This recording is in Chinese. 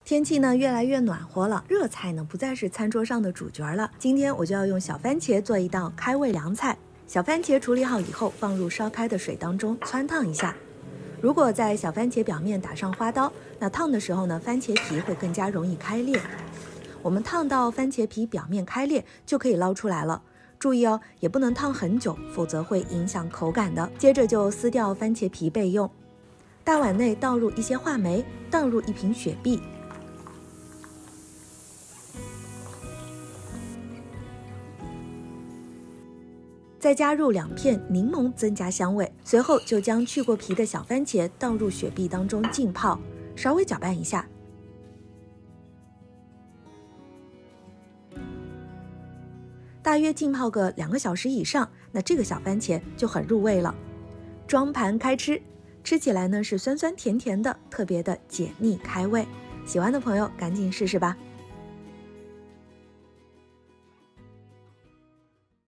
天气呢越来越暖和了，热菜呢不再是餐桌上的主角了。今天我就要用小番茄做一道开胃凉菜。小番茄处理好以后，放入烧开的水当中汆烫一下。如果在小番茄表面打上花刀，那烫的时候呢，番茄皮会更加容易开裂。我们烫到番茄皮表面开裂就可以捞出来了。注意哦，也不能烫很久，否则会影响口感的。接着就撕掉番茄皮备用。大碗内倒入一些话梅，倒入1瓶雪碧。再加入2片柠檬增加香味，随后就将去过皮的小番茄倒入雪碧当中浸泡，稍微搅拌一下。大约浸泡个2个小时以上，那这个小番茄就很入味了。装盘开吃，吃起来呢是酸酸甜甜的，特别的解腻开胃。喜欢的朋友赶紧试试吧。